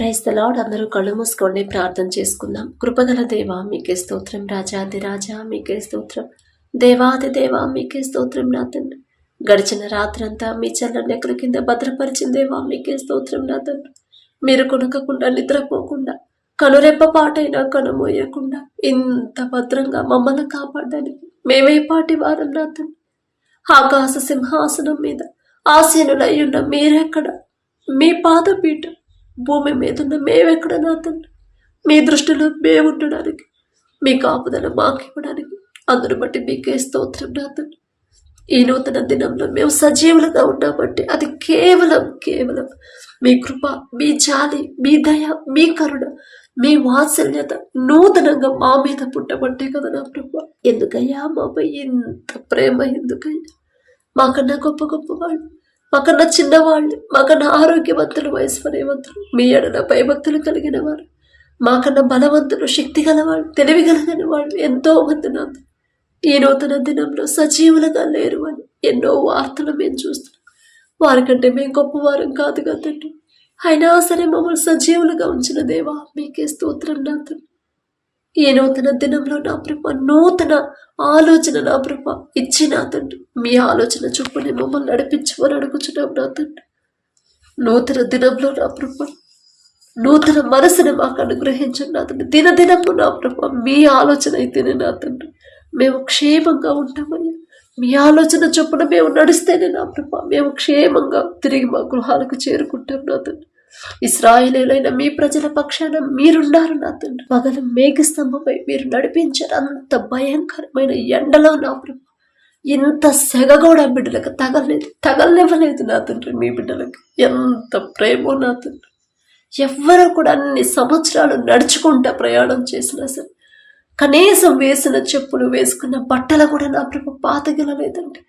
Praise the lord. అందరూ కళ్ళు మూసుకోండి, ప్రార్థన చేసుకుందాం. కృపగల దేవా మీకే స్తోత్రం, రాజాది రాజా మీకే స్తోత్రం, దేవాది దేవా మీకే స్తోత్రం. నా తండ్రి, గడిచిన రాత్రంతా మీ చల్లని ఎక్కల కింద భద్రపరిచిన దేవా మీకే స్తోత్రం. నా తండ్రి, మీరు కొనకకుండా నిద్రపోకుండా కనురెప్ప పాటైనా కనుమోయకుండా ఇంత భద్రంగా మమ్మల్ని కాపాడడానికి మేమే పాటి వారం. నా తండ్రి, ఆకాశ సింహాసనం మీద ఆసీనులయ్యున్న మీరెక్కడ, మీ పాదపీఠం భూమి మీదున్న మేమెక్కడ. నా తండ్రి, మీ దృష్టిలో మేముండడానికి, మీ కాపుదల మాకివ్వడానికి అందరు బట్టి మీకే స్తోత్రం. నా తండ్రి, ఈ నూతన దినంలో మేము సజీవులుగా ఉన్నామంటే అది కేవలం మీ కృప, మీ జాలి, మీ దయ, మీ కరుణ, మీ వాత్సల్యత నూతనంగా మా మీద పుట్టబట్టే కదా నా ప్రభు. ఎందుకయ్యా మాపై ఇంత ప్రేమ? ఎందుకయ్యా మాకన్నా గొప్ప వాళ్ళు, మాకన్నా చిన్నవాళ్ళు, మాకన్నా ఆరోగ్యవంతులు, ఐశ్వర్యవంతులు, మీ ఎడల భయభక్తులు కలిగిన వారు, మాకన్నా బలవంతులు, శక్తి గలవాళ్ళు, తెలివి కలిగిన వాళ్ళు ఎంతో మంది నాతో ఈ నూతన దినంలో సజీవులుగా లేరు అని ఎన్నో వార్తలు మేము చూస్తున్నాం. వారికంటే మేము గొప్పవారం కాదు కదండి, అయినా సరే మమ్మల్ని సజీవులుగా ఉంచిన దేవా మీకే స్తోత్రం. నా తండ్రి, ఈ నూతన దినంలో నా ప్రభ నూతన ఆలోచన నా ప్రభ ఇచ్చి నా తండ్రి, మీ ఆలోచన చొప్పుని మమ్మల్ని నడిపించమని అడుగుచున్నాం. నా తండ్రి, నూతన దినంలో నా ప్రభ నూతన మనసుని మాకు అనుగ్రహించండి. నా తండ్రి, దినదినము నా ప్రభ మీ ఆలోచన అయితేనే నా తండ్రి మేము క్షేమంగా ఉంటామని, మీ ఆలోచన చొప్పున మేము నడిస్తేనే నా ప్రభ మేము క్షేమంగా తిరిగి మా గృహాలకు చేరుకుంటాం. నా తండ్రి, ఇశ్రాయేలీయులైన మీ ప్రజల పక్షాన మీరున్నారు. నా తండ్రి, పగలు మేఘస్తంభమై మీరు నడిపించారు. అంత భయంకరమైన ఎండలో నా ప్రభ ఇంత సెగ కూడా బిడ్డలకు తగలనివ్వలేదు నా తండ్రి. మీ బిడ్డలకు ఎంత ప్రేమో నా తండ్రి. ఎవ్వరూ కూడా అన్ని సంవత్సరాలు నడుచుకుంటా ప్రయాణం చేసినా సరే కనీసం వేసిన చెప్పులు, వేసుకున్న బట్టలు కూడా నా ప్రభు పాతగిలలేదండి.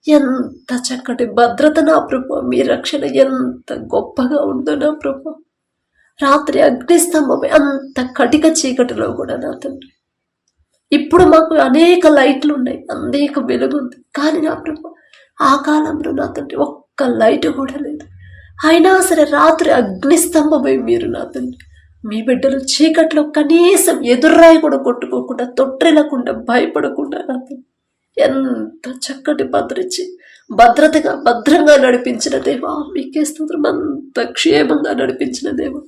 ఎంత చక్కటి భద్రత నా ప్రభు, మీ రక్షణ ఎంత గొప్పగా ఉందో నా ప్రభు. రాత్రి అగ్నిస్తంభమే అంత కటిక చీకటిలో కూడా నా తండ్రి ఇప్పుడు మాకు అనేక లైట్లు ఉన్నాయి, అనేక వెలుగుంది, కానీ నా ప్రభు ఆ కాలంలో నా తండ్రి ఒక్క లైట్ కూడా లేదు. అయినా సరే రాత్రి అగ్నిస్తంభమై మీరు నా తండ్రి మీ బిడ్డలు చీకట్లో కనీసం ఎదుర్రాయి కూడా కొట్టుకోకుండా, తొట్టిల్లకుండా, భయపడకుండా నా తండ్రి ఎంత చక్కటి భద్రంగా నడిపించిన దేవా మీకే స్తోత్రం. అంత క్షేమంగా నడిపించిన దేవా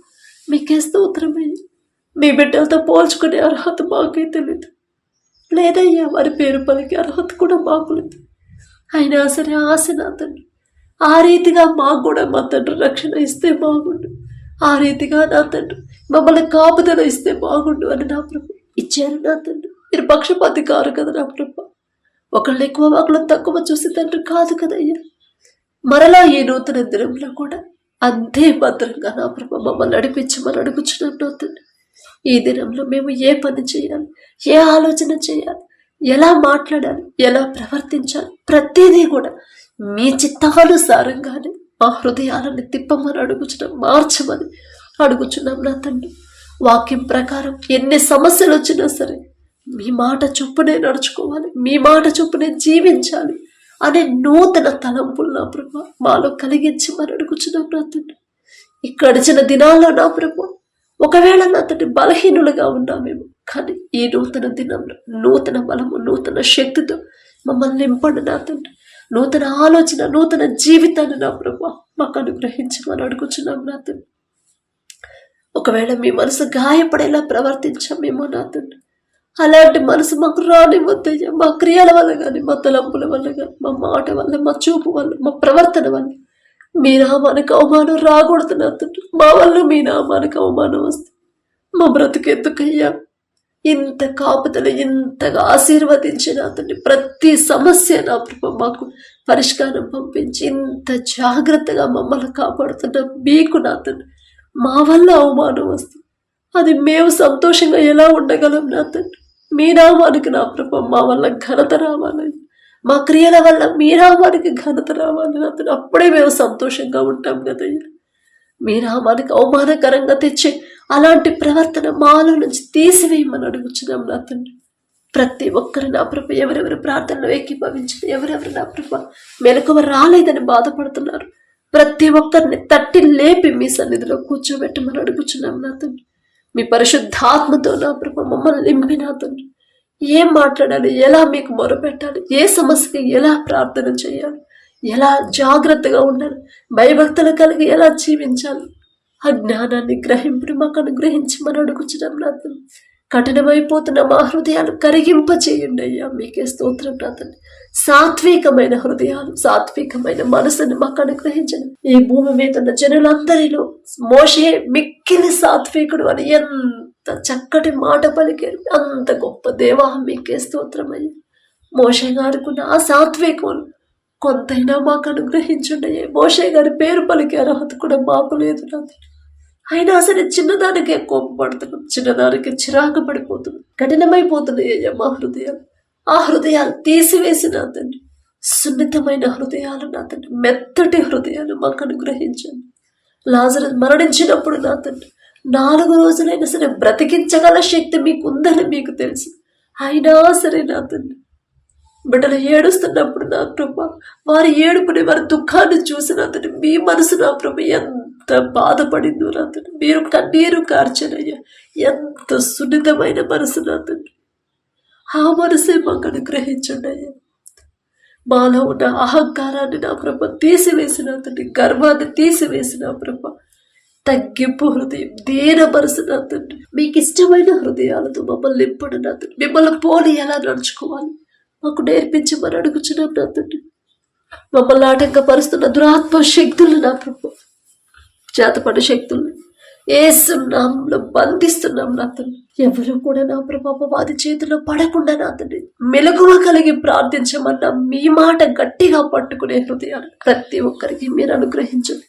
మీకే స్తోత్రమే. మీ బిడ్డలతో పోల్చుకునే అర్హత మాకైతే లేదయ్యా, వారి పేరు పలికి అర్హత కూడా మాకు లేదు. అయినా సరే ఆశ నా తండ్రి, ఆ రీతిగా మాకు కూడా మా తండ్రి రక్షణ ఇస్తే బాగుండు, ఆ రీతిగా నా తండ్రి మమ్మల్ని కాపుదల ఇస్తే బాగుండు అని నా ప్రభు ఇచ్చారు. నా తండ్రి, మీరు పక్షపాతి కారు కదా నా ప్రభు, ఒకళ్ళు ఎక్కువ ఒకళ్ళు తక్కువ చూసి తండ్రి కాదు కదయ్యా. మరలా ఈ నూతన దినంలో కూడా అంతే భద్రంగా నా ప్రభు మమ్మల్ని నడిపించమని అడుగుచున్నాం. నా తండ్రి, ఈ దినంలో మేము ఏ పని చేయాలి, ఏ ఆలోచన చేయాలి, ఎలా మాట్లాడాలి, ఎలా ప్రవర్తించాలి, ప్రతిదీ కూడా మీ చిత్తానుసారంగానే మా హృదయాలను తిప్పమని అడుగుచున్నాం, మార్చమని అడుగుచున్నాం. నా తండ్రి, వాక్యం ప్రకారం ఎన్ని సమస్యలు వచ్చినా సరే మీ మాట చొప్పునే నడుచుకోవాలి, మీ మాట చొప్పునే జీవించాలి అనే నూతన తలంపులు నా ప్రభు మాలో కలిగించి మరి అడుగుచున్నాం. నా తండ్రి, ఈ గడిచిన దినాల్లో నా ప్రభు ఒకవేళ నా తండ్రి బలహీనులుగా ఉన్నామేమో, కానీ ఈ నూతన దినంలో నూతన బలము, నూతన శక్తితో మమ్మల్ని నింపండి. నా తండ్రి, నూతన ఆలోచన, నూతన జీవితాన్ని నా ప్రభు మాకు అనుగ్రహించమని అడుగుచున్నాం. నా తండ్రి, ఒకవేళ మీ మనసు గాయపడేలా ప్రవర్తించామేమో నా తండ్రి, అలాంటి మనసు మాకు రానివ్వద్దయ్యా. మా క్రియల వల్ల కానీ, మా తలంపుల వల్ల కానీ, మా మాట వల్ల, మా చూపు వల్ల, మా ప్రవర్తన వల్ల మీ నామానికి అవమానం రాకూడదు. నా తండ్రి, మా వల్ల మీ నామానికి అవమానం వస్తుంది మా బ్రతుకెందుకయ్యా. ఇంత కాపుదల, ఇంతగా ఆశీర్వదించిన అతన్ని ప్రతి సమస్య నా ప్రభు మాకు పరిష్కారం పంపించి ఇంత జాగ్రత్తగా మమ్మల్ని కాపాడుతున్న మీకు నా తండ్రి మా వల్ల అవమానం వస్తుంది, అది మేము సంతోషంగా ఎలా ఉండగలం? నా తండ్రి, మీ నామానికి నా ప్రభు మా వల్ల ఘనత రావాలని, మా క్రియల వల్ల మీ నామానికి ఘనత రావాలి నా తండ్రి, అప్పుడే మేము సంతోషంగా ఉంటాం కదయ్యా. మీ నామానికి అవమానకరంగా తెచ్చే అలాంటి ప్రవర్తన మాలో నుంచి తీసివేయమని అడుగుచున్నాం. నా తండ్రి, ప్రతి ఒక్కరు నా ప్రభు ఎవరెవరు ప్రార్థనలో ఏకీభవించిన, ఎవరెవరు నా ప్రభు మెలకువ రాలేదని బాధపడుతున్నారు, ప్రతి ఒక్కరిని తట్టి లేపి మీ సన్నిధిలో కూర్చోబెట్టమని అడుగుచున్నాం నా తండ్రి. మీ పరిశుద్ధాత్మతో నా ప్రభ మమ్మల్ని నింపి నా తండ్రి. ఏం మాట్లాడాలి, ఎలా మీకు మొరపెట్టాలి, ఏ సమస్యకి ఎలా ప్రార్థన చేయాలి, ఎలా జాగ్రత్తగా ఉండాలి, భయభక్తులు కలిగి ఎలా జీవించాలి, ఆ జ్ఞానాన్ని గ్రహింపుడు మాకు అనుగ్రహించి మనం అడుగుచున్నాం నా తండ్రి. కఠినమైపోతున్న మా హృదయాలు కరిగింప చేయండి అయ్యా. మీకే స్తోత్రం నా తండ్రి. సాత్వికమైన హృదయాలు, సాత్వికమైన మనసుని మాకు అనుగ్రహించండి. ఈ భూమి మీద ఉన్న జనులందరిలో మోషే మిక్కిలి సాత్వికుడు అని ఎంత చక్కటి మాట పలికారు. అంత గొప్ప దేవా మీకే స్తోత్రం అయ్యా. మోషే గారుకున్న ఆ సాత్వికం కొంతైనా మాకు అనుగ్రహించండి. మోషే గారి పేరు పలికే అర్హత కూడా మాకు లేదు నా తండ్రి. అయినా సరే చిన్నదానికే కోపపడుతున్నాం, చిన్నదానికి చిరాకు పడిపోతున్నాం, కఠినమైపోతున్నాయి అయ్యా మా హృదయాలు. ఆ హృదయాలు తీసివేసి నా తండ్రి సున్నితమైన హృదయాలు నా తండ్రి, మెత్తటి హృదయాలు మాకు అనుగ్రహించండి. లాజరు మరణించినప్పుడు నా తండ్రి 4 రోజులైనా సరే బ్రతికించగల శక్తి మీకుందని మీకు తెలుసు. అయినా సరే నా తండ్రి బిడ్డలు ఏడుస్తున్నప్పుడు నా ప్రభ వారి ఏడుపుని, వారి దుఃఖాన్ని చూసి నా తండ్రి మీ మనసు నా ప్రభ ఎంత బాధపడిందో నా తండ్రి. మీరు కన్నీరు కార్చనయ్యా. ఎంత సున్నితమైన మనసు నా తండ్రి. ఆ మనసే మాకు అనుగ్రహించండి అయ్యా. మాలో ఉన్న అహంకారాన్ని నా ప్రభ తీసివేసిన తండ్రి, గర్వాన్ని తీసివేసిన ప్రభ తగ్గింపు హృదయం, దీన మనసు నా తండ్రి. మీకు ఇష్టమైన హృదయాలతో మమ్మల్ని నింపడు నా తండ్రి. మిమ్మల్ని పోలి ఎలా నడుచుకోవాలి మాకు నేర్పించమని అడుగుచున్నాం నా తండ్రి. మమ్మల్ని ఆటంకపరుస్తున్న దురాత్మ శక్తులు నా ప్రభు, చేతపడి శక్తులు యేసు నామములో బంధిస్తున్నాం నా తండ్రి. ఎవరు కూడా నా ప్రభు అపవాది చేతిలో పడకుండా నా తండ్రి మెలకువ కలిగి ప్రార్థించమన్నా మీ మాట గట్టిగా పట్టుకునే హృదయాలు ప్రతి ఒక్కరికి మీరు అనుగ్రహించండి.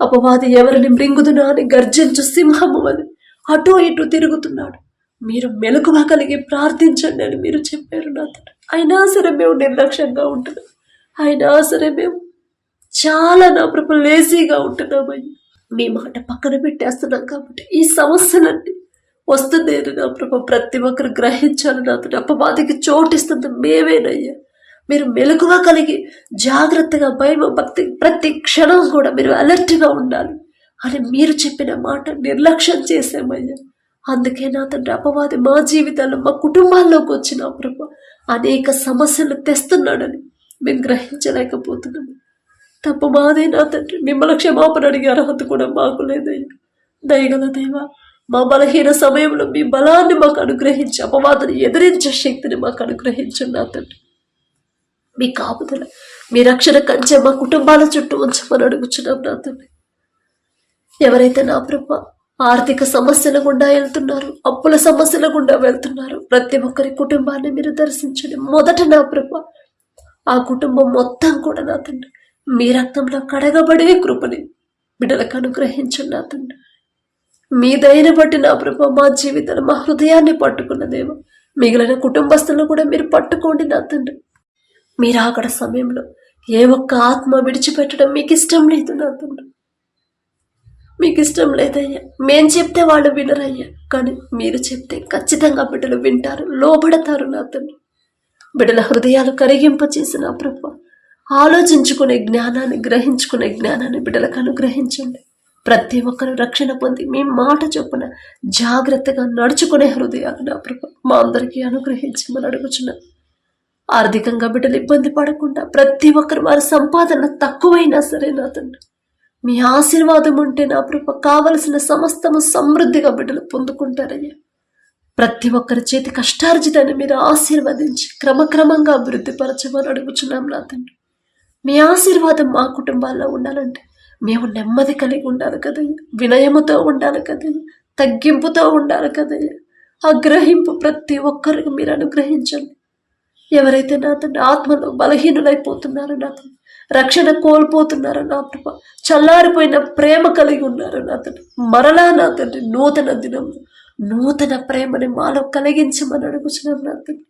అపవాది ఎవరిని మృంగుదునా అని గర్జించు సింహము అని అటూ ఇటూ తిరుగుతున్నాడు. మీరు మెలకువ కలిగి ప్రార్థించండి అని మీరు చెప్పారు నా తండ్రి. అయినా సరే మేము నిర్లక్ష్యంగా ఉంటున్నాం. అయినా సరే మేము చాలా నా ప్రభు లేజీగా ఉంటున్నామయ్యా. మీ మాట పక్కన పెట్టేస్తున్నాం కాబట్టి ఈ సమస్యలన్నీ వస్తుంది నా ప్రభు ప్రతి ఒక్కరు గ్రహించాలి నా తండ్రి. అపవాదికి చోటిస్తుంది మేమేనయ్యా. మీరు మెలకువ కలిగి జాగ్రత్తగా భయం భక్తి ప్రతి క్షణం కూడా మీరు అలర్ట్గా ఉండాలి అని మీరు చెప్పిన మాట నిర్లక్ష్యం చేసామయ్యా. అందుకే నా తండ్రి అపవాది మా జీవితాల్లో మా కుటుంబాల్లోకి వచ్చిన ప్రభు అనేక సమస్యలు తెస్తున్నాడని మేము గ్రహించలేకపోతున్నాము. తప్పు మాదే నా తండ్రి. మిమ్మల్ని క్షమాపణ అడిగే అర్హత కూడా మాకు లేదయ్యా. దయగల దేవా, మా బలహీన సమయంలో మీ బలాన్ని మాకు అనుగ్రహించి అపవాదిని ఎదిరించే శక్తిని మాకు అనుగ్రహించండి నా తండ్రి. మీ కాపుదల, మీ రక్షణ కంచె మా కుటుంబాల చుట్టూ ఉంచమని అడుగుచున్నాం నా తండ్రి. ఎవరైతే నా ప్రభు ఆర్థిక సమస్యల గుండా వెళ్తున్నారు, అప్పుల సమస్యల గుండా వెళ్తున్నారు, ప్రతి ఒక్కరి కుటుంబాన్ని మీరు దర్శించండి. మొదట నా ప్రభు ఆ కుటుంబం మొత్తం కూడా నా తండ్రి మీ రక్తంలో కడగబడే కృపని బిడ్డలకు అనుగ్రహించండి నా తండ్రి. మీ దయని బట్టి నా ప్రభు మా జీవితాన్ని, మా హృదయాన్ని పట్టుకున్నదేమో మిగిలిన కుటుంబస్తులను కూడా మీరు పట్టుకోండి నా తండ్రి. మీరు అక్కడ సమయంలో ఏ ఒక్క ఆత్మ విడిచిపెట్టడం మీకు ఇష్టం లేదు నా తండ్రి. మీకు ఇష్టం లేదయ్యా. మేం చెప్తే వాళ్ళు వినరయ్యా, కానీ మీరు చెప్తే ఖచ్చితంగా బిడ్డలు వింటారు, లోబడతారు నా తండ్రి. బిడ్డల హృదయాలు కరిగింప చేసిన ప్రభు ఆలోచించుకునే జ్ఞానాన్ని, గ్రహించుకునే జ్ఞానాన్ని బిడ్డలకు అనుగ్రహించండి. ప్రతి ఒక్కరు రక్షణ పొంది మీ మాట చొప్పున జాగ్రత్తగా నడుచుకునే హృదయాలు నా ప్రభు మా అందరికీ అనుగ్రహించమని అడుగుచున్నాను. ఆర్థికంగా బిడ్డలు ఇబ్బంది పడకుండా ప్రతి ఒక్కరు వారి సంపాదన తక్కువైనా సరే నా తండ్రి మీ ఆశీర్వాదం ఉంటే నా ప్రభు కావలసిన సమస్తము సమృద్ధిగా బిడ్డలు పొందుకుంటారయ్యా. ప్రతి ఒక్కరి చేతి కష్టార్జితాన్ని మీరు ఆశీర్వదించి క్రమక్రమంగా అభివృద్ధి పరచమని అడుగుచున్నాం నా తండ్రి. మీ ఆశీర్వాదం మా కుటుంబాల్లో ఉండాలంటే మేము నెమ్మది కలిగి ఉండాలి కదయ్యా, వినయముతో ఉండాలి కదయ్యా, తగ్గింపుతో ఉండాలి కదయ్యా. ఆ గ్రహింపు ప్రతి ఒక్కరికి మీరు అనుగ్రహించండి. ఎవరైతే నా తండ్రి ఆత్మలో బలహీనులైపోతున్నారో నా తండ్రి, రక్షణ కోల్పోతున్నారో నా ప్రభు, చల్లారిపోయిన ప్రేమ కలిగి ఉన్నారో నా తండ్రి, మరలా నా తండ్రి నూతన దినంలో నూతన ప్రేమని మాలో కలిగించమని అడుగుచున్నాం నా తండ్రి.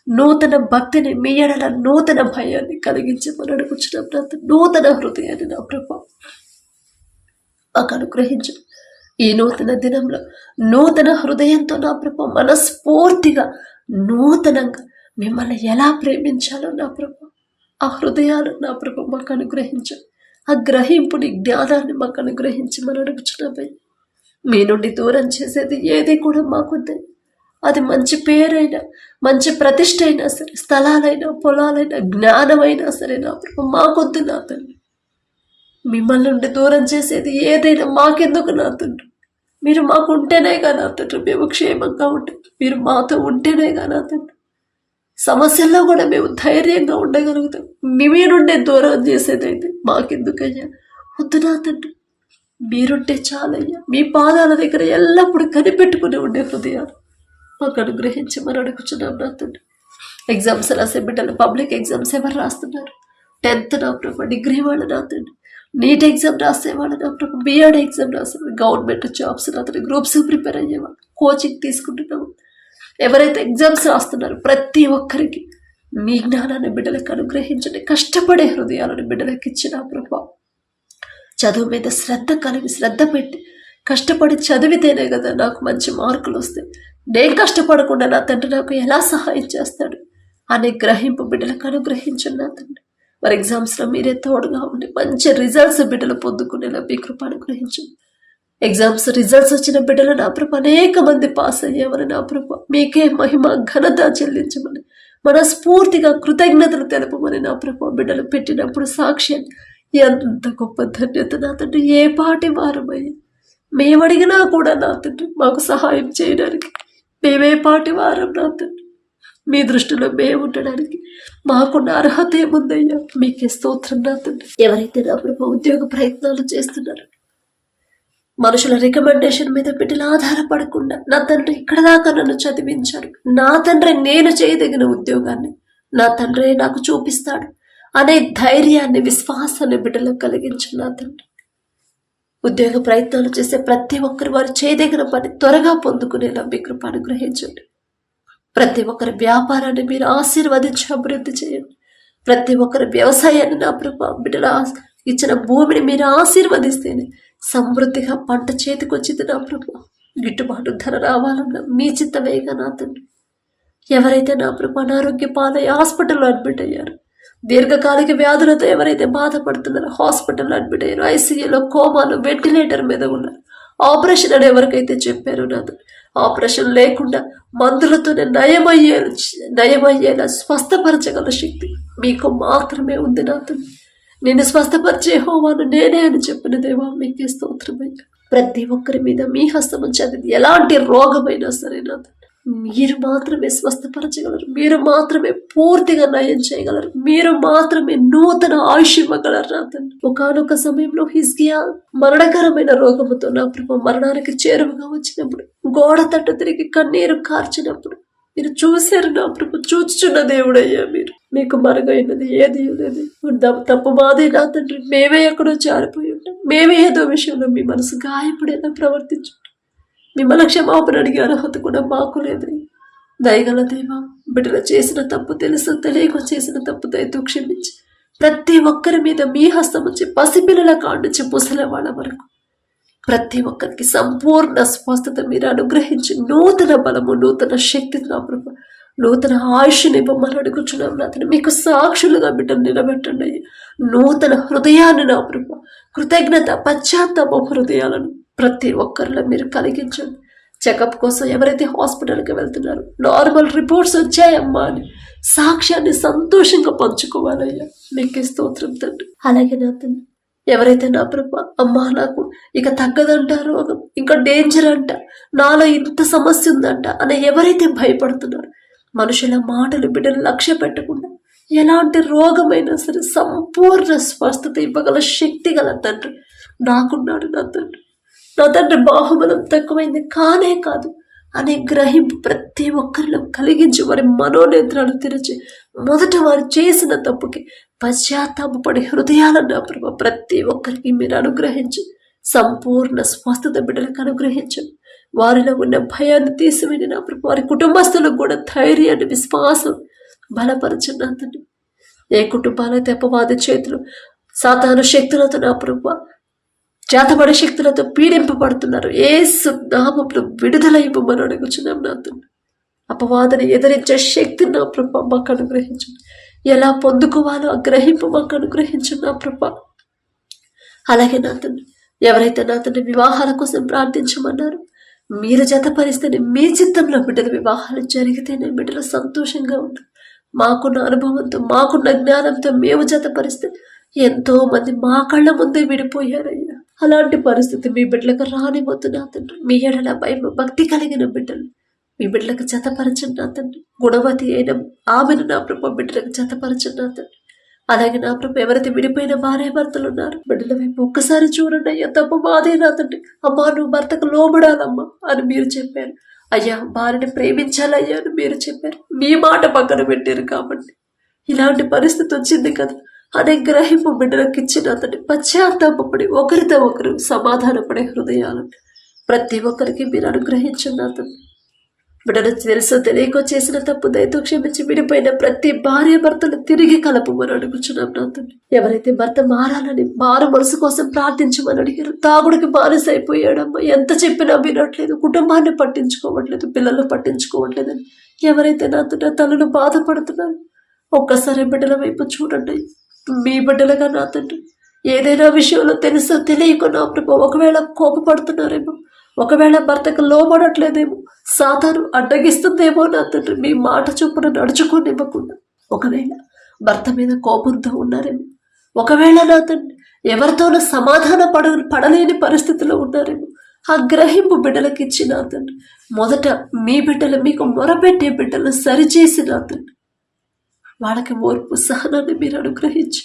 నూతన భక్తిని, మీ ఎడల నూతన భయాన్ని కలిగించమని అడుగుచున్నాం నా తండ్రి. నూతన హృదయాన్ని నా ప్రభు మాకు అనుగ్రహించు. ఈ నూతన దినంలో నూతన హృదయంతో నా ప్రభు మనస్ఫూర్తిగా నూతనంగా మిమ్మల్ని ఎలా ప్రేమించాలో నా ప్రభు ఆ హృదయాలు నా ప్రభు మాకు అనుగ్రహించు. ఆ గ్రహింపుని జ్ఞానాన్ని మాకు అనుగ్రహించమని అడుగుచున్నామయ్యా. మీ నుండి దూరం చేసేది ఏది కూడా మాకొద్దు. అది మంచి పేరైనా, మంచి ప్రతిష్ట అయినా సరే, స్థలాలైనా, పొలాలైనా, జ్ఞానమైనా సరే నా ప్రభు మాకొద్దు నా తండ్రి. మిమ్మల్ని నుండి దూరం చేసేది ఏదైనా మాకెందుకు నా తండ్రి. మీరు మాకు ఉంటేనేగా నా తండ్రి మేము క్షేమంగా ఉంటుంది. మీరు మాతో ఉంటేనేగా నా తండ్రి సమస్యల్లో కూడా మేము ధైర్యంగా ఉండగలుగుతాం. మీ నుండే దూరం చేసేదైతే మాకెందుకయ్యా. వద్దు నా తండ్రి, మీరుంటే చాలయ్యా. మీ పాదాల దగ్గర ఎల్లప్పుడూ కనిపెట్టుకుని ఉండే హృదయాలు మాకు అనుగ్రహించమని అడుగుచున్నాం నా తండ్రి. ఎగ్జామ్స్ రాసే బిడ్డలు, పబ్లిక్ ఎగ్జామ్స్ ఎవరు రాస్తున్నారు? 10th నా ప్రభు, డిగ్రీ వాళ్ళు నా తండ్రి, నీట్ ఎగ్జామ్ రాసేవాళ్ళు నా ప్రభు, బిఎడ్ ఎగ్జామ్ రాసేవాళ్ళు, గవర్నమెంట్ జాబ్స్ నా తండ్రి, గ్రూప్స్ ప్రిపేర్ అయ్యేవాళ్ళు, కోచింగ్ తీసుకుంటున్నాము, ఎవరైతే ఎగ్జామ్స్ రాస్తున్నారో ప్రతి ఒక్కరికి మీ జ్ఞానాన్ని బిడ్డలకు అనుగ్రహించండి. కష్టపడే హృదయాలను బిడ్డలకు ఇచ్చిన ప్రభు, చదువు మీద శ్రద్ధ కలిగి శ్రద్ధ పెట్టి కష్టపడి చదివితేనే కదా నాకు మంచి మార్కులు వస్తాయి. నేను కష్టపడకుండా నా తండ్రి నాకు ఎలా సహాయం చేస్తాడు అనే గ్రహింపు బిడ్డలకు అనుగ్రహించండి నా తండ్రి. మరి ఎగ్జామ్స్లో మీరే తోడుగా ఉండి మంచి రిజల్ట్స్ బిడ్డలు పొందుకునేలా మీ కృప అనుగ్రహించండి. ఎగ్జామ్స్ రిజల్ట్స్ వచ్చిన బిడ్డలు నా ప్రభు అనేక మంది పాస్ అయ్యేవారు నా ప్రభు మీకే మహిమ ఘనత చెల్లించమని మనస్ఫూర్తిగా కృతజ్ఞతలు తెలుపమని నా ప్రభు బిడ్డలు పెట్టినప్పుడు సాక్ష్యం ఎంత గొప్ప ధన్యత నా తండ్రి. ఏ పాటి వారమయ్యా, మేమడిగినా కూడా నా తండ్రి మాకు సహాయం చేయడానికి మేమే పాటి వారం నా తండ్రి. మీ దృష్టిలో మేము ఉండడానికి మాకున్న అర్హత ఏముందయ్యా. మీకే స్తోత్రం నా తండ్రి. ఎవరైతే నా ప్రభు ఉద్యోగ ప్రయత్నాలు చేస్తున్నారు, మనుషుల రికమెండేషన్ మీద బిడ్డలు ఆధారపడకుండా నా తండ్రి ఇక్కడ దాకా నన్ను చదివించాడు, నా తండ్రి నేను చేయదగిన ఉద్యోగాన్ని నా తండ్రి నాకు చూపిస్తాడు అనే ధైర్యాన్ని, విశ్వాసాన్ని బిడ్డలకు కలిగించు నా తండ్రి. ఉద్యోగ ప్రయత్నాలు చేసే ప్రతి ఒక్కరు వారు చేయదగిన పని త్వరగా పొందుకునేలా మీ కృప అనుగ్రహించండి. ప్రతి ఒక్కరి వ్యాపారాన్ని మీరు ఆశీర్వదించి అభివృద్ధి చేయండి. ప్రతి ఒక్కరి వ్యవసాయాన్ని నా ప్రభు బిడ్డల ఇచ్చిన భూమిని మీరు ఆశీర్వదిస్తేనే సమృద్ధిగా పంట చేతికి వచ్చింది నా ప్రభు. గిట్టుబాటు ధర రావాలన్నా మీ చిత్తమేగా నా తండ్రి. ఎవరైతే నా ప్రభు అనారోగ్య పాలై హాస్పిటల్లో అడ్మిట్ అయ్యారు, దీర్ఘకాలిక వ్యాధులతో ఎవరైతే బాధపడుతున్నారో హాస్పిటల్లో అడ్మిట్ అయ్యారు, ఐసీయూలో, కోమాలు, వెంటిలేటర్ మీద ఉన్నారు, ఆపరేషన్ అని ఎవరికైతే చెప్పారో నాతో ఆపరేషన్ లేకుండా మందులతోనే నయమయ్యేలా స్వస్థపరచగల శక్తి మీకు మాత్రమే ఉంది నాతో. నేను స్వస్థపరిచే హోవాను నేనే అని చెప్పిన దేవా మీకే స్తోత్రమయ్యా. ప్రతి ఒక్కరి మీద మీ హస్తము చదివి ఎలాంటి రోగమైనా సరే నాతో మీరు మాత్రమే స్వస్థపరచగలరు, మీరు మాత్రమే పూర్తిగా నయం చేయగలరు, మీరు మాత్రమే నూతన ఆయుష్ ఇవ్వగలరు నా తండ్రి. ఒకానొక సమయంలో హిజ్కియా మరణకరమైన రోగముతో నా ప్రభు మరణానికి చేరువగా వచ్చినప్పుడు, గోడ తట్టు తిరిగి కన్నీరు కార్చినప్పుడు మీరు చూశారు నా ప్రభు. చూచుచున్న దేవుడయ్యా మీరు. మీకు మరుగైనది ఏది లేదు. తప్పు మాదే నా తండ్రి. మేమే ఎక్కడో జారిపోయి ఉంటాం, మేమే ఏదో విషయంలో మీ మనసు గాయపడేలా ప్రవర్తించు. మిమ్మల్ని క్షమాపణ అడిగే అర్హత కూడా మాకు లేదు. దయగల దేవా, బిడ్డలు చేసిన తప్పు తెలుసు తెలియక చేసిన తప్పు దయతో క్షమించి ప్రతి ఒక్కరి మీద మీ హస్తం వచ్చి పసిపిల్లల కాండించి ముసలి వాళ్ళ వరకు ప్రతి ఒక్కరికి సంపూర్ణ స్వస్థత మీరు అనుగ్రహించి నూతన బలము, నూతన శక్తి నా ప్రభు, నూతన ఆయుష్ని ఇవ్వమని అడుగుచున్నాం నా తండ్రి. మీకు సాక్షులుగా బిడ్డలు నిలబెట్టండి. నూతన హృదయాన్ని నా ప్రభు, కృతజ్ఞత పశ్చాత్తాప హృదయాలను ప్రతి ఒక్కరిలో మీరు కలిగించండి. చెకప్ కోసం ఎవరైతే హాస్పిటల్కి వెళ్తున్నారో నార్మల్ రిపోర్ట్స్ వచ్చాయమ్మా అని సాక్ష్యాన్ని సంతోషంగా పంచుకోవాలయ్యా. మీకే స్తోత్రం తండ్రి. అలాగే నా తండ్రి, ఎవరైతే నా ప్రభు అమ్మా నాకు ఇక తగ్గదంట రోగం, ఇంకా డేంజర్ అంట, నాలో ఇంత సమస్య ఉందంట అని ఎవరైతే భయపడుతున్నారో మనుషుల మాటలు బిడ్డలు లక్ష్య పెట్టకుండా ఎలాంటి రోగమైనా సరే సంపూర్ణ స్వస్థత ఇవ్వగల శక్తి గల తండ్రి నాకున్నాడు నా తండ్రి. నా తండ్రి బాహుబలం తక్కువైంది కానే కాదు అనే గ్రహింపు ప్రతి ఒక్కరిలో కలిగించి వారి మనోనేత్రాలు తెరిచి మొదట వారు చేసిన తప్పుకి పశ్చాత్తాపడి హృదయాలను నా ప్రభు ప్రతి ఒక్కరికి మీరు అనుగ్రహించి సంపూర్ణ స్వస్థత బిడ్డలకు అనుగ్రహించండి. వారిలో ఉన్న భయాన్ని తీసివేయండి నా ప్రభు. వారి కుటుంబస్తులకు కూడా ధైర్యాన్ని, విశ్వాసం బలపరచండి నా తండ్రి. ఏ కుటుంబాలైతే అపవాది చేతులు, సాతాను శక్తులతో నా ప్రభు చేతబడే శక్తులతో పీడింపబడుతున్నారు, యేసు నామములో విడుదల ఇవ్వమని అడుగుచున్నాం నా తండ్రి. అపవాదిని ఎదిరించే శక్తి నా ప్రభు మాకు అనుగ్రహించండి. ఎలా పొందుకోవాలో ఆ గ్రహింపు మాకు అనుగ్రహించండి నా ప్రభు. అలాగే నా తండ్రి, ఎవరైతే నా తండ్రి వివాహాల కోసం ప్రార్థించమన్నారు, మీరు జతపరిస్తేనే మీ చిత్తంలో బిడ్డల వివాహాలు జరిగితేనే బిడ్డలు సంతోషంగా ఉంటారు. మాకున్న అనుభవంతో, మాకున్న జ్ఞానంతో మేము జతపరిస్తే ఎంతో మంది మా కళ్ళ ముందే విడిపోయారయ్యా. అలాంటి పరిస్థితి మీ బిడ్డలకు రానివద్దు నా తండ్రి. మీ ఎడల భయం భక్తి కలిగిన బిడ్డలు మీ బిడ్డలకు జతపరచండి నా తండ్రి. గుణవతి అయిన ఆమెను నా ప్రభు బిడ్డలకు జతపరచండి నా తండ్రి. అలాగే నా ప్రభు ఎవరైతే విడిపోయిన భార్య భర్తలు ఉన్నారు, బిడ్డల వైపు ఒక్కసారి చూడండి అయ్యా. తప్పు మాదే నా తండ్రి. అమ్మా, నువ్వు భర్తకు లోబడాలమ్మా అని మీరు చెప్పారు అయ్యా. భార్యని ప్రేమించాలయ్యా అని మీరు చెప్పారు. మీ మాట పక్కన పెట్టారు కాబట్టి ఇలాంటి పరిస్థితి వచ్చింది కదా అనే గ్రహింపు బిడ్డలకు ఇచ్చిన తండ్రి. పశ్చాత్తాపడి ఒకరితో ఒకరు సమాధానపడే హృదయాలను ప్రతి ఒక్కరికి మీరు అనుగ్రహించండి తండ్రి. బిడ్డలు తెలుసో తెలియకో చేసిన తప్పు దయతో క్షమించి విడిపోయిన ప్రతి భార్య భర్తలు తిరిగి కలపమని అడుగుచున్నాం నా తండ్రి. ఎవరైతే భర్త మారాలని మారు మనసు కోసం ప్రార్థించమని అడిగారు, తాగుడికి బానిస అయిపోయాడమ్మా, ఎంత చెప్పినా వినట్లేదు, కుటుంబాన్ని పట్టించుకోవట్లేదు, పిల్లలు పట్టించుకోవట్లేదని ఎవరైతే నా తండ్రి తలను బాధపడుతున్నారు, ఒక్కసారి బిడ్డల వైపు చూడండి. మీ బిడ్డలుగా నా తండ్రి ఏదైనా విషయంలో తెలుసో తెలియకో నా ప్రభు ఒకవేళ కోపపడుతున్నారేమో, ఒకవేళ భర్తకు లోబడట్లేదేమో, సాతాను అడ్డగిస్తుందేమో నా తండ్రి, మీ మాట చొప్పున నడుచుకోనివ్వకుండా ఒకవేళ భర్త మీద కోపంతో ఉన్నారేమో, ఒకవేళ నా తండ్రి ఎవరితోనూ సమాధాన పడలేని పరిస్థితిలో ఉన్నారేమో, ఆ గ్రహింపు బిడ్డలకు ఇచ్చి నా తండ్రి మొదట మీ బిడ్డలు మీకు మొరపెట్టే బిడ్డలు సరిచేసి నా తండ్రి వాళ్ళకి ఓర్పు సహనాన్ని మీరు అనుగ్రహించి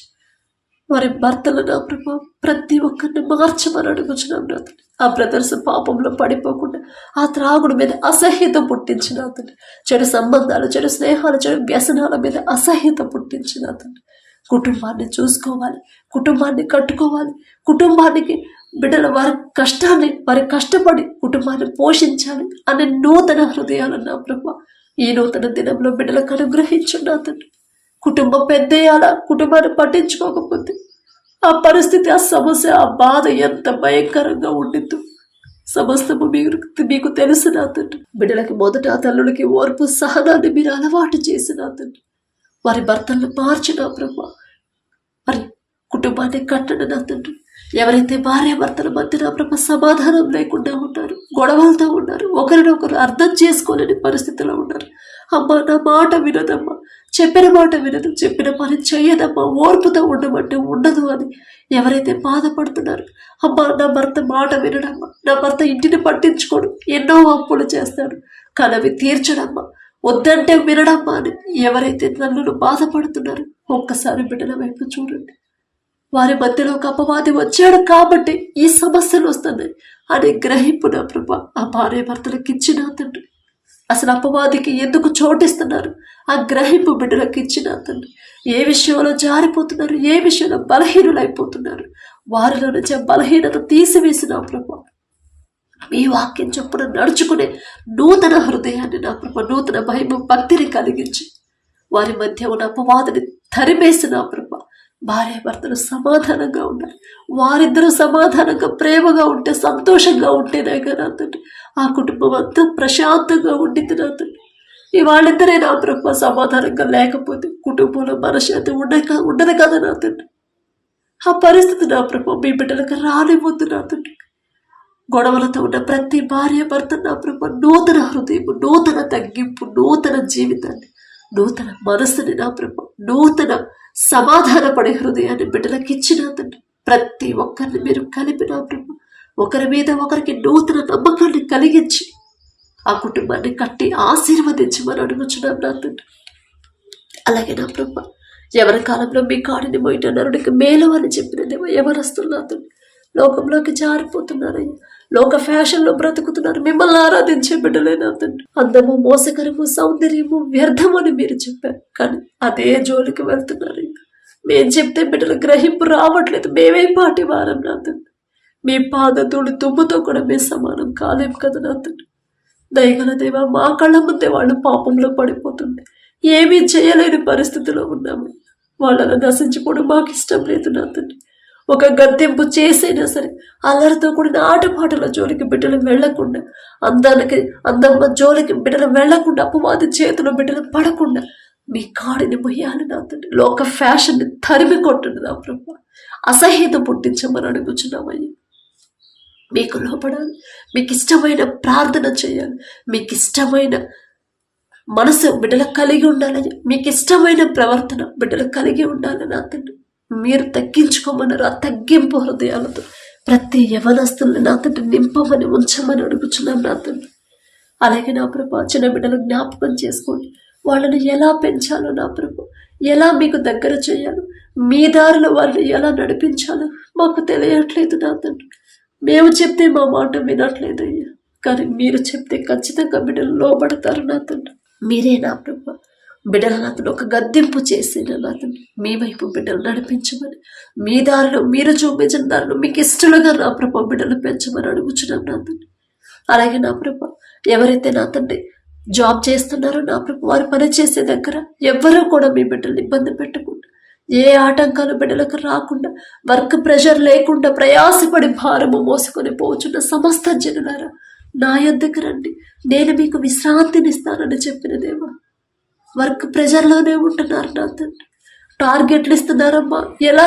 వారి భర్తలు నా ప్రభు ప్రతి ఒక్కరిని మార్చమని అడుగుచున్నాం నా తండ్రి. ఆ బ్రదర్స్ పాపంలో పడిపోకుండా ఆ త్రాగుడు మీద అసహ్యత పుట్టించిన తండ్రి, చెడు సంబంధాలు, చెడు స్నేహాలు, చెడు వ్యసనాల మీద అసహ్యత పుట్టించిన తండ్రి. కుటుంబాన్ని చూసుకోవాలి, కుటుంబాన్ని కట్టుకోవాలి, కుటుంబానికి బిడ్డల వారి కష్టాన్ని వారి కష్టపడి కుటుంబాన్ని పోషించాలి అనే నూతన హృదయాలు నా ప్రభు ఈ నూతన దినంలో బిడ్డలకు అనుగ్రహించున్నా తండ్రి. కుటుంబం పెద్దయ్యాలా, కుటుంబాన్ని పట్టించుకోకపోతే ఆ పరిస్థితి, ఆ సమస్య, ఆ బాధ ఎంత భయంకరంగా ఉండిద్దు సమస్తము మీకు తెలుసు నా తండ్రి. బిడ్డలకి మొదట ఆ తల్లులకి ఓర్పు సహనాన్ని మీరు అలవాటు చేసిన తండ్రి. వారి భర్తలను మార్చిన ప్రభు మరి కుటుంబాన్ని కట్టండి నా తండ్రి. ఎవరైతే భార్య భర్తల మధ్య నా ప్రభు సమాధానం లేకుండా ఉన్నారు, గొడవలతో ఉన్నారు, ఒకరినొకరు అర్థం చేసుకోలేని పరిస్థితిలో ఉన్నారు, అమ్మా నా మాట వినదమ్మా, చెప్పిన మాట వినదు, చెప్పిన పని చెయ్యదమ్మా, ఓర్పుతో ఉండమంటే ఉండదు అని ఎవరైతే బాధపడుతున్నారు, అమ్మా నా భర్త మాట వినడమ్మా, నా భర్త ఇంటిని పట్టించుకోడు, ఎన్నో అప్పులు చేస్తాడు, కనవి తీర్చడమ్మా, వద్దంటే వినడమ్మా అని ఎవరైతే నన్ను బాధపడుతున్నారు, ఒక్కసారి బిడ్డల వైపు చూడండి. వారి మధ్యలో ఒక అపవాది వచ్చాడు కాబట్టి ఈ సమస్యలు వస్తున్నాయి అనే గ్రహింపు నా ప్రభా ఆ భార్య భర్తలకు ఇచ్చిన తండ్రి. అసలు అపవాదికి ఎందుకు చోటిస్తున్నారు ఆ గ్రహింపు బిడ్డలకు ఇచ్చిన తండ్రి. ఏ విషయంలో జారిపోతున్నారు, ఏ విషయంలో బలహీనులైపోతున్నారు, వారిలో నుంచి ఆ బలహీనత తీసివేసిన ప్రభా మీ వాక్యం చొప్పున నడుచుకునే నూతన హృదయాన్ని నా ప్రభా, నూతన భయం భక్తిని కలిగించి వారి మధ్య ఉన్న అపవాదిని తరిమేసిన ప్రభా భార్య భర్తలు సమాధానంగా ఉండాలి. వారిద్దరూ సమాధానంగా ప్రేమగా ఉంటే, సంతోషంగా ఉంటేనే కదా తండ్రి ఆ కుటుంబం అంతా ప్రశాంతంగా ఉండింది నా తండ్రి. వాళ్ళిద్దరే నా ప్రభు సమాధానంగా లేకపోతే కుటుంబంలో మనశ్శాంతి ఉండదు కదా నా తండ్రి. ఆ పరిస్థితి నా ప్రభు మీ బిడ్డలకు రానివ్వద్దు నా తండ్రి. గొడవలతో ఉన్న ప్రతి భార్య భర్త నా ప్రభు నూతన హృదయం, నూతన తగ్గింపు, నూతన జీవితాన్ని, నూతన మనస్సుని నా ప్రభు, నూతన సమాధానపడే హృదయాన్ని బిడ్డలకు ఇచ్చిన తండ్రి. ప్రతి ఒక్కరిని మీరు కలిపిన ప్రభు ఒకరి మీద ఒకరికి నూతన నమ్మకాన్ని కలిగించి ఆ కుటుంబాన్ని కట్టి ఆశీర్వదించమని అడుగుచున్నాం నా తండ్రి. అలాగే నా ప్రభు ఎవరి కాలంలో మీ కాడిని మోయిన నరుడికి మేలు అని చెప్పినదేమో ఎవరస్తున్నా తండ్రి లోకంలోకి జారిపోతున్నారయ్యా, లోక ఫ్యాషన్లో బ్రతుకుతున్నారు, మిమ్మల్ని ఆరాధించే బిడ్డలేనా తండ్రి. అందము, మోసకరము, సౌందర్యము వ్యర్థము అని మీరు చెప్పారు, కానీ అదే జోలికి వెళ్తున్నారు. మేము చెప్తే బిడ్డలు గ్రహింపు రావట్లేదు, మేమే పాటి వారం నా తండ్రి. మీ పాదతోడు తుమ్ముతో కూడా మేము సమానం కాలేం కదా నా తండ్రి. దయగల దేవా మా కళ్ళ ముందే వాళ్ళు పాపంలో పడిపోతుంది, ఏమీ చేయలేని పరిస్థితిలో ఉన్నాము. వాళ్ళని నశించిపోవడం మాకు ఇష్టం లేదు నా తండ్రి. ఒక గద్దెంపు చేసైనా సరే అల్లరితో కూడిన ఆటపాటల జోలికి బిడ్డలు వెళ్లకుండా, అందమ్మ జోలికి బిడ్డలు వెళ్లకుండా, అపవాది చేతిలో బిడ్డలు పడకుండా మీ కాడిని మొయ్యాలి నా తండ్రి. లోక ఫ్యాషన్ని తరిమి కొట్టండి నా ప్రభు. అసహ్యత పుట్టించమని అడుగుచున్నామయ్యా. మీకు లోపడాలి, మీకు ఇష్టమైన ప్రార్థన చేయాలి, మీకు ఇష్టమైన మనసు బిడ్డలకు కలిగి ఉండాలని, మీకు ఇష్టమైన ప్రవర్తన బిడ్డలకు కలిగి ఉండాలని నా తండ్రి మీరు తగ్గించుకోమన్నారు. ఆ తగ్గింపు హృదయాలతో ప్రతి యవనస్తుల్ని నా తండ్రి నింపమని ఉంచమని అడుగుచున్నాం నా తండ్రి. అలాగే నా ప్రభు చిన్న బిడ్డలు జ్ఞాపకం చేసుకోండి. వాళ్ళని ఎలా పెంచాలో నా ప్రభు, ఎలా మీకు దగ్గర చేయాలో, మీ దారిలో వాళ్ళని ఎలా నడిపించాలో మాకు తెలియట్లేదు నా తండ్రి. మేము చెప్తే మా మాట వినట్లేదు అయ్యా, కానీ మీరు చెప్తే ఖచ్చితంగా బిడ్డలు లోబడతారు నా తండ్రి. మీరే నా ప్రభు బిడ్డలను అతను ఒక గద్దింపు చేసిన నా తండ్రి మీ వైపు బిడ్డలు నడిపించమని, మీ దారిలో మీరు చూపించిన దారిలో మీకు ఇష్టలుగా నా ప్రభు బిడ్డలు పెంచమని అడుగుచున్నాం నా తండ్రి. అలాగే నా ప్రభు ఎవరైతే నా తండ్రి జాబ్ చేస్తున్నారో నా ప్రభు వారు పని చేసే దగ్గర ఎవ్వరూ కూడా మీ బిడ్డలు ఇబ్బంది పెట్టకుండా, ఏ ఆటంకాలు బిడ్డలకు రాకుండా, వర్క్ ప్రెషర్ లేకుండా ప్రయాసపడి భారము మోసుకొని పోచున్న సమస్త జనులారా నా యొద్దకు రండి, నేను మీకు విశ్రాంతినిస్తానని చెప్పిన దేవా. వర్క్ ప్రెషర్లోనే ఉంటున్నారు నా తండ్రి, టార్గెట్లు ఇస్తున్నారమ్మా, ఎలా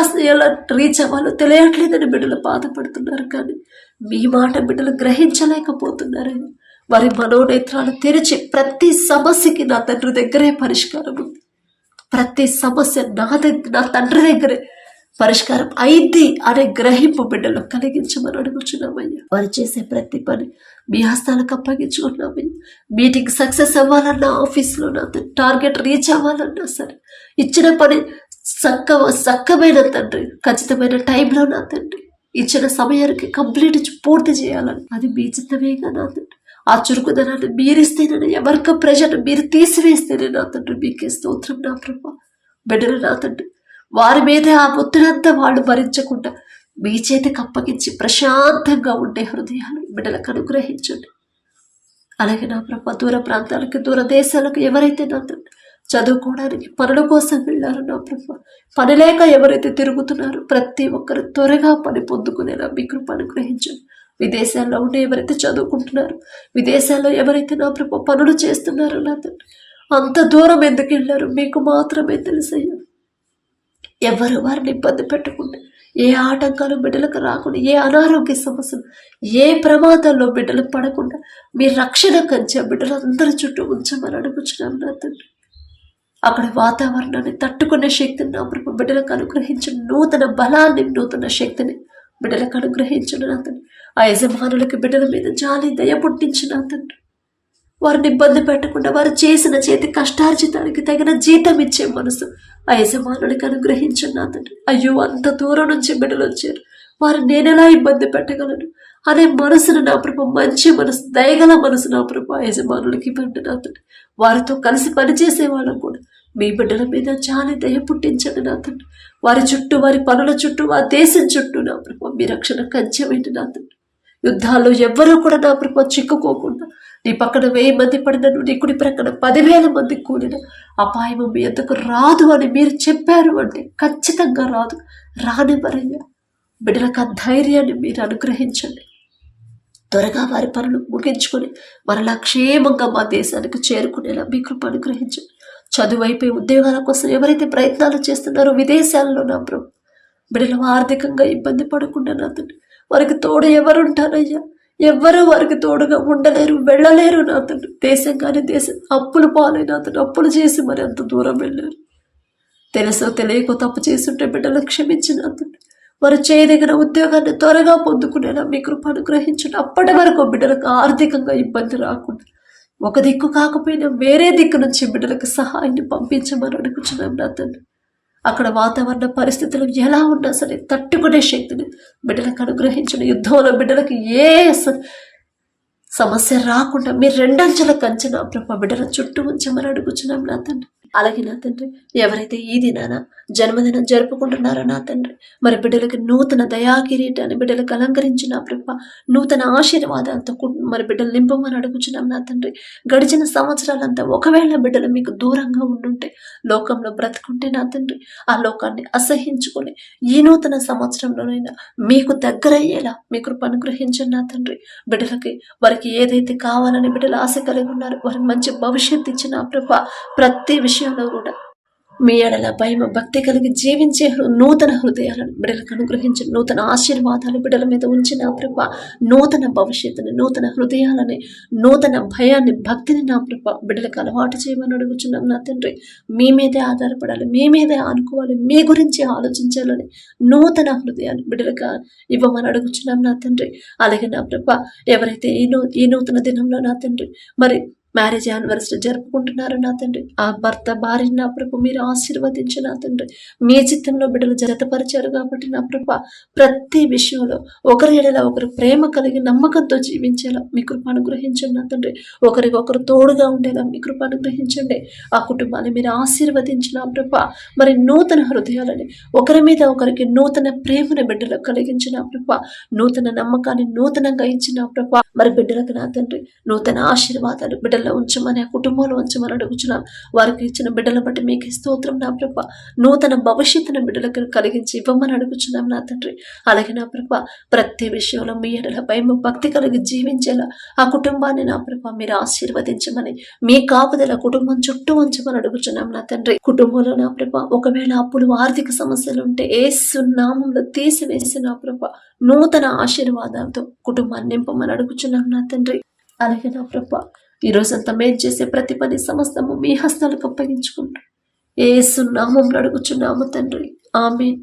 రీచ్ అవ్వాలో తెలియట్లేదని బిడ్డలు బాధపడుతున్నారు. కానీ మీ మాట బిడ్డలు గ్రహించలేకపోతున్నారేమో. వారి మనోనేత్రాలు తెరిచి ప్రతి సమస్యకి నా తండ్రి దగ్గరే పరిష్కారం ఉంది, ప్రతి సమస్య నా తండ్రి దగ్గరే పరిష్కారం అయింది అనే గ్రహింపు బిడ్డలు కలిగించమని అడుగుచున్నామయ్యా. వారు చేసే ప్రతి పని మీ హస్తాలకు అప్పగించుకున్నామయ్యా. మీటింగ్ సక్సెస్ అవ్వాలన్నా, ఆఫీస్లో నా టార్గెట్ రీచ్ అవ్వాలన్నా సరే, ఇచ్చిన పని సక్కమైన తండ్రి ఖచ్చితమైన టైంలో నా తండ్రి ఇచ్చిన సమయానికి కంప్లీట్ పూర్తి చేయాలని అది మీ చిత్తమేగా నా తండ్రి. ఆ చురుకుదనాన్ని మీరిస్తేనే, ఎవరికి ప్రజలు మీరు తీసివేస్తేనే నా తండ్రి మీకే స్తోత్రం నా ప్రభు. బిడ్డలు నా తండ్రి వారి మీద ఆ ఒత్తిడంతా వాళ్ళు భరించకుండా మీ చేతికి అప్పగించి ప్రశాంతంగా ఉండే హృదయాలు బిడ్డలకు అనుగ్రహించండి. అలాగే నా ప్రభు దూర ప్రాంతాలకు, దూర దేశాలకు ఎవరైతే నా తండ్రి చదువుకోవడానికి పనుల కోసం వెళ్ళారు నా ప్రభు, పని లేక ఎవరైతే తిరుగుతున్నారో ప్రతి ఒక్కరు త్వరగా పని పొందుకునేలా మీ కృప అనుగ్రహించండి. విదేశాల్లో ఉండి ఎవరైతే చదువుకుంటున్నారు, విదేశాల్లో ఎవరైతే నా ప్రభు పనులు చేస్తున్నారో నా తండ్రి అంత దూరం ఎందుకు వెళ్ళారు మీకు మాత్రమే తెలుసయ్యా. ఎవరు వారిని ఇబ్బంది పెట్టకుండా, ఏ ఆటంకాలు బిడ్డలకు రాకుండా, ఏ అనారోగ్య సమస్యలు, ఏ ప్రమాదాల్లో బిడ్డలు పడకుండా మీ రక్షణ కంచె బిడ్డలందరి చుట్టూ ఉంచమని అడుగుచున్నాం నా తండ్రి. అక్కడ వాతావరణాన్ని తట్టుకునే శక్తిని నా ప్రభు బిడ్డలకు అనుగ్రహించిన, నూతన బలాన్ని, నూతన శక్తిని బిడ్డలకు అనుగ్రహించిన నా తండ్రి. ఆ యజమానులకి బిడ్డల మీద జాలి దయ పుట్టించిన నా తండ్రి. వారిని ఇబ్బంది పెట్టకుండా వారు చేసిన చేతి కష్టార్జితానికి తగిన జీతం ఇచ్చే మనసు ఆ యజమానుడికి అనుగ్రహించిన నా తండ్రి. అయ్యో అంత దూరం నుంచి బిడ్డలు వచ్చారు, వారు నేనెలా ఇబ్బంది పెట్టగలను అనే మనసును నా ప్రభు, మంచి మనసు, దయగల మనసు నా ప్రభు ఆ యజమానులకి ఇవ్వండి నా తండ్రి. వారితో కలిసి పనిచేసే వాళ్ళకు కూడా మీ బిడ్డల మీద జాలి దయ పుట్టించండి నా తండ్రి. వారి చుట్టూ, వారి పనుల చుట్టూ, ఆ దేశం చుట్టూ నా ప్రభు మీ రక్షణ కంచె వేయండి నా తండ్రి. యుద్ధాల్లో ఎవ్వరూ కూడా నా ప్రభు చిక్కుకోకుండా, నీ పక్కన 1000 మంది పడినను, నీ కుడి ప్రక్కన 10,000 మంది కూలిన అపాయము మీ ఎందుకు రాదు అని మీరు చెప్పారు అంటే ఖచ్చితంగా రాదు, రానివ్వరయ్యా. బిడ్డలకు ఆ ధైర్యాన్ని మీరు అనుగ్రహించండి. త్వరగా వారి పనులు ముగించుకొని మరలా క్షేమంగా మా దేశానికి చేరుకునేలా మీ కృప అనుగ్రహించండి. చదువు అయిపోయి ఉద్యోగాల కోసం ఎవరైతే ప్రయత్నాలు చేస్తున్నారో విదేశాల్లో నా ప్రభు, బిడ్డలు ఆర్థికంగా ఇబ్బంది పడకుండా నా తండ్రి వారికి తోడు ఎవరుంటారయ్యా. ఎవ్వరూ వారికి తోడుగా ఉండలేరు, వెళ్ళలేరు నా తండ్రి. దేశం కానీ దేశం అప్పులు పాలైన అతను అప్పులు చేసి మరి అంత దూరం వెళ్ళారు. తెలుసో తెలియకో తప్పు చేస్తుంటే బిడ్డలు క్షమించిన తండ్రి. వారు చేయదగిన ఉద్యోగాన్ని త్వరగా పొందుకునేలా మీ కృప అనుగ్రహించండి. అప్పటి వరకు బిడ్డలకు ఆర్థికంగా ఇబ్బంది రాకుండా, ఒక దిక్కు కాకపోయినా వేరే దిక్కు నుంచి బిడ్డలకు సహాయాన్ని పంపించమని అడుగుచున్నాం నా తండ్రి. అక్కడ వాతావరణ పరిస్థితులు ఎలా ఉన్నా సరే తట్టుకునే శక్తిని బిడ్డలకు అనుగ్రహించిన, యుద్ధంలో బిడ్డలకు ఏ సమస్య రాకుండా మీరు 2 అంచెల కంచె నా ప్రభు బిడ్డల చుట్టూ ఉంచమని అడుగుచున్నాం నా తండ్రి. అలాగే నా తండ్రి ఎవరైతే ఈ దినాన జన్మదినం జరుపుకుంటున్నారో నా తండ్రి, మరి బిడ్డలకి నూతన దయా కిరీటాన్ని బిడ్డలకు అలంకరించిన ప్రభ, నూతన ఆశీర్వాదాలతో మరి బిడ్డలు నింపమని అడుగుచున్నాం నా తండ్రి. గడిచిన సంవత్సరాలంతా ఒకవేళ బిడ్డలు మీకు దూరంగా ఉండుంటే, లోకంలో బ్రతుకుంటే నా తండ్రి, ఆ లోకాన్ని అసహించుకొని ఈ నూతన సంవత్సరంలోనైనా మీకు దగ్గరయ్యేలా మీ కృప అనుగ్రహించండి నా తండ్రి. బిడ్డలకి వారికి ఏదైతే కావాలని బిడ్డలు ఆశ కలిగి ఉన్నారు, వారికి మంచి భవిష్యత్తు ఇచ్చిన ప్రభ, ప్రతి విషయం విషయంలో కూడా మీ ఎడల భయం భక్తి కలిగి జీవించే నూతన హృదయాలను బిడ్డలకు అనుగ్రహించి నూతన ఆశీర్వాదాలు బిడ్డల మీద ఉంచిన ప్రభ, నూతన భవిష్యత్తుని, నూతన హృదయాలని, నూతన భయాన్ని, భక్తిని నా ప్రభ బిడ్డలకు అలవాటు చేయమని అడుగుచున్నాం నా తండ్రి. మీ మీదే ఆధారపడాలి, మీ మీదే ఆనుకోవాలి, మీ గురించి ఆలోచించాలని నూతన హృదయాన్ని బిడ్డలకు ఇవ్వమని అడుగుచున్నాం నా తండ్రి. అలాగే నా ప్రభ, ఎవరైతే ఈ నూతన దినంలో నా తండ్రి మరి మ్యారేజ్ యానివర్సరీ జరుపుకుంటున్నారు నా తండ్రి, ఆ భర్త భార్యని నా ప్రభు మీరు ఆశీర్వదించి నా తండ్రి, మీ చిత్తంలో బిడ్డలు జతపరిచారు కాబట్టి నా ప్రభ ప్రతి విషయంలో ఒకరి ఎడల ఒకరు ప్రేమ కలిగి నమ్మకంతో జీవించేలా మీ కృప అనుగ్రహించండి నా తండ్రి. ఒకరికొకరు తోడుగా ఉండేలా మీ కృప అనుగ్రహించండి. ఆ కుటుంబాన్ని మీరు ఆశీర్వదించిన ప్రభ మరి నూతన హృదయాలని, ఒకరి మీద ఒకరికి నూతన ప్రేమను బిడ్డలకు కలిగించిన ప్రభ, నూతన నమ్మకాన్ని నూతనంగా ఇచ్చిన ప్రభ మరి బిడ్డలకు నా తండ్రి నూతన ఆశీర్వాదాలు బిడ్డల్లో ఉంచమని, ఆ కుటుంబంలో ఉంచమని అడుగుచున్నాం. వారికి ఇచ్చిన బిడ్డల బట్టి మీకు స్తోత్రం నా ప్రభ. నూతన భవిష్యత్తును బిడ్డలకు కలిగించి ఇవ్వమని అడుగుచున్నాం నా తండ్రి. అలాగే నా ప్రభ ప్రతి విషయంలో మీ ఎడల భయం భక్తి కలిగి జీవించేలా ఆ కుటుంబాన్ని నా ప్రభ మీరు ఆశీర్వదించమని, మీ కాపుదల కుటుంబం చుట్టూ ఉంచమని అడుగుచున్నాం నా తండ్రి. కుటుంబంలో నా ప్రభ ఒకవేళ అప్పులు ఆర్థిక సమస్యలు ఉంటే యేసు నామములో తీసివేసి నా ప్రభ నూతన ఆశీర్వాదాలతో కుటుంబాన్ని నింపమని అడుగుచున్నాం నా తండ్రి. అలాగే నా ప్రభ ఈ రోజంతా మేము చేసే ప్రతి పని సమస్తము మీ హస్తాలకు అప్పగించుకుంటూ యేసు నామములో అడుగుచున్నాము తండ్రి. ఆమేన్.